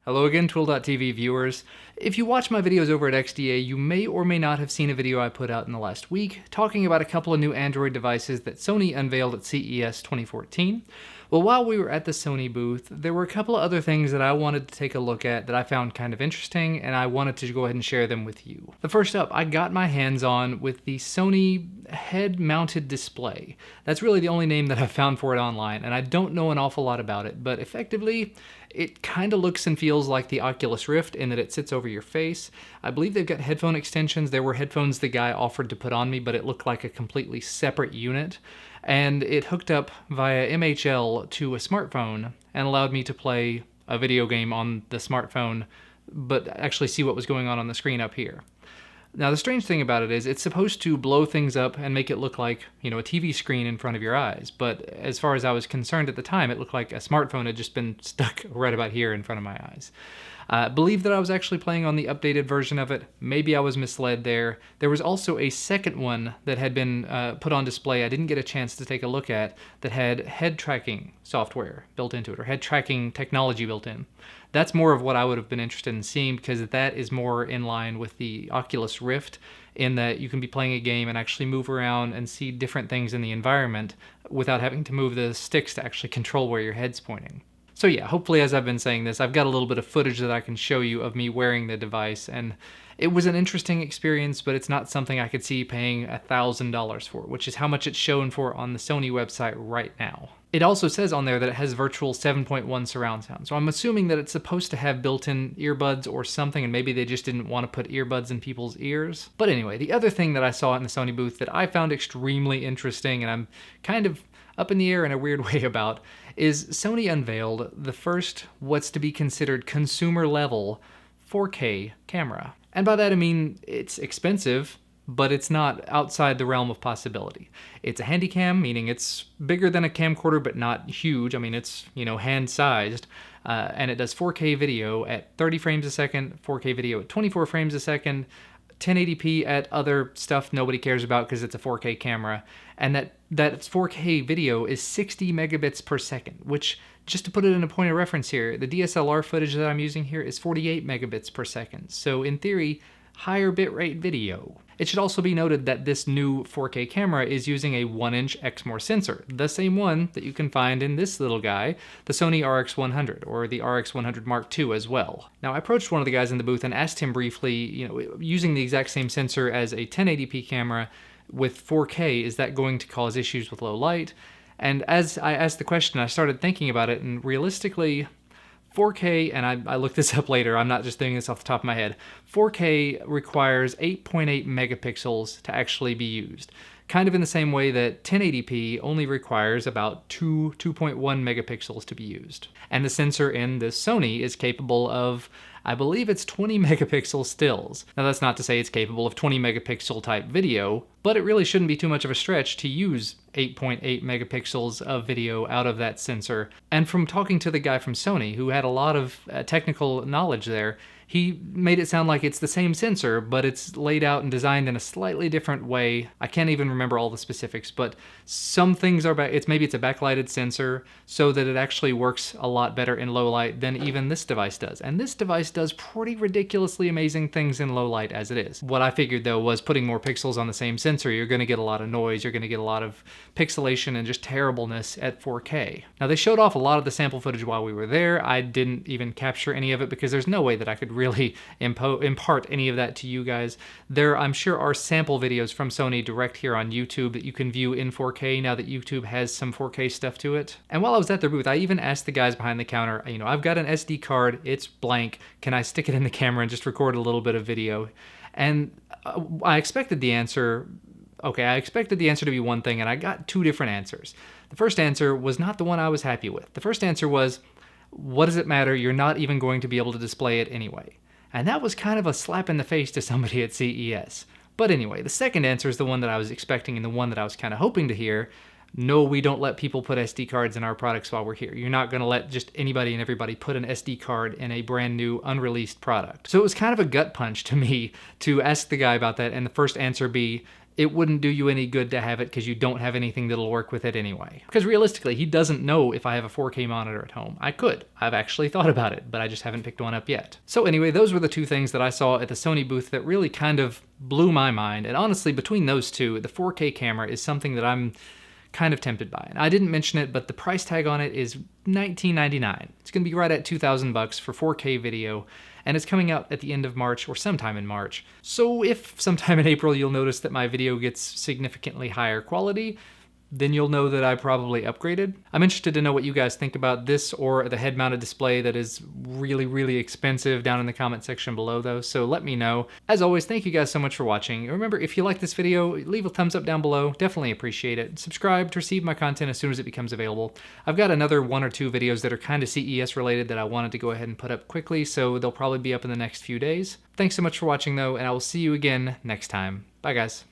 Hello again, Twill.tv viewers. If you watch my videos over at XDA, you may or may not have seen a video I put out in the last week talking about a couple of new Android devices that Sony unveiled at CES 2014. Well, while we were at the Sony booth, there were a couple of other things that I wanted to take a look at that I found kind of interesting, and I wanted to go ahead and share them with you. The first up, I got my hands on with the Sony head-mounted display. That's really the only name that I've found for it online, and I don't know an awful lot about it, but effectively, it kind of looks and feels like the Oculus Rift in that it sits over your face. I believe they've got headphone extensions. There were headphones the guy offered to put on me, but it looked like a completely separate unit. And it hooked up via MHL to a smartphone and allowed me to play a video game on the smartphone, but actually see what was going on the screen up here. Now, the strange thing about it is it's supposed to blow things up and make it look like, a TV screen in front of your eyes. But as far as I was concerned at the time, it looked like a smartphone had just been stuck right about here in front of my eyes. I believe that I was actually playing on the updated version of it. Maybe I was misled there. There was also a second one that had been put on display I didn't get a chance to take a look at that had head tracking software built into it, or head tracking technology built in. That's more of what I would have been interested in seeing, because that is more in line with the Oculus Rift in that you can be playing a game and actually move around and see different things in the environment without having to move the sticks to actually control where your head's pointing. So yeah, hopefully as I've been saying this, I've got a little bit of footage that I can show you of me wearing the device, and it was an interesting experience, but it's not something I could see paying $1,000 for, which is how much it's shown for on the Sony website right now. It also says on there that it has virtual 7.1 surround sound, so I'm assuming that it's supposed to have built-in earbuds or something, and maybe they just didn't want to put earbuds in people's ears. But anyway, the other thing that I saw in the Sony booth that I found extremely interesting, and I'm kind of up in the air in a weird way about, is Sony unveiled the first what's to be considered consumer-level 4K camera. And by that I mean it's expensive, but it's not outside the realm of possibility. It's a handycam, meaning it's bigger than a camcorder, but not huge. I mean, it's, hand-sized, and it does 4K video at 30 frames a second, 4K video at 24 frames a second, 1080p at other stuff nobody cares about because it's a 4K camera, and that 4K video is 60 megabits per second, which, just to put it in a point of reference here, the DSLR footage that I'm using here is 48 megabits per second. So in theory, higher bitrate video. It should also be noted that this new 4K camera is using a 1-inch Exmor sensor, the same one that you can find in this little guy, the Sony RX100, or the RX100 Mark II as well. Now, I approached one of the guys in the booth and asked him briefly, using the exact same sensor as a 1080p camera with 4K, is that going to cause issues with low light? And as I asked the question, I started thinking about it, and realistically, 4K, and I looked this up later, I'm not just doing this off the top of my head, 4K requires 8.8 megapixels to actually be used. Kind of in the same way that 1080p only requires about 2.1 megapixels to be used. And the sensor in this Sony is capable of, I believe it's 20 megapixel stills. Now that's not to say it's capable of 20 megapixel type video, but it really shouldn't be too much of a stretch to use 8.8 megapixels of video out of that sensor. And from talking to the guy from Sony, who had a lot of technical knowledge there, he made it sound like it's the same sensor, but it's laid out and designed in a slightly different way. I can't even remember all the specifics, but some things are maybe it's a backlighted sensor so that it actually works a lot better in low light than even this device does. And this device does pretty ridiculously amazing things in low light as it is. What I figured though was putting more pixels on the same sensor, you're going to get a lot of noise, you're going to get a lot of pixelation and just terribleness at 4K. Now they showed off a lot of the sample footage while we were there. I didn't even capture any of it because there's no way that I could really impart any of that to you guys. There, I'm sure, are sample videos from Sony direct here on YouTube that you can view in 4K now that YouTube has some 4K stuff to it. And while I was at their booth, I even asked the guys behind the counter, I've got an SD card, it's blank, can I stick it in the camera and just record a little bit of video? And I expected the answer to be one thing, and I got two different answers. The first answer was not the one I was happy with. The first answer was, what does it matter? You're not even going to be able to display it anyway. And that was kind of a slap in the face to somebody at CES. But anyway, the second answer is the one that I was expecting and the one that I was kind of hoping to hear. No, we don't let people put SD cards in our products while we're here. You're not going to let just anybody and everybody put an SD card in a brand new unreleased product. So it was kind of a gut punch to me to ask the guy about that, and the first answer be, it wouldn't do you any good to have it because you don't have anything that'll work with it anyway. Because realistically, he doesn't know if I have a 4K monitor at home. I could. I've actually thought about it, but I just haven't picked one up yet. So anyway, those were the two things that I saw at the Sony booth that really kind of blew my mind. And honestly, between those two, the 4K camera is something that I'm kind of tempted by. And I didn't mention it, but the price tag on it is $19.99. It's going to be right at $2,000 for 4K video, and it's coming out at the end of March or sometime in March. So if sometime in April you'll notice that my video gets significantly higher quality, then you'll know that I probably upgraded. I'm interested to know what you guys think about this or the head-mounted display that is really, really expensive down in the comment section below though, so let me know. As always, thank you guys so much for watching. Remember, if you like this video, leave a thumbs up down below, definitely appreciate it. Subscribe to receive my content as soon as it becomes available. I've got another 1 or 2 videos that are kind of CES related that I wanted to go ahead and put up quickly, so they'll probably be up in the next few days. Thanks so much for watching though, and I will see you again next time. Bye guys.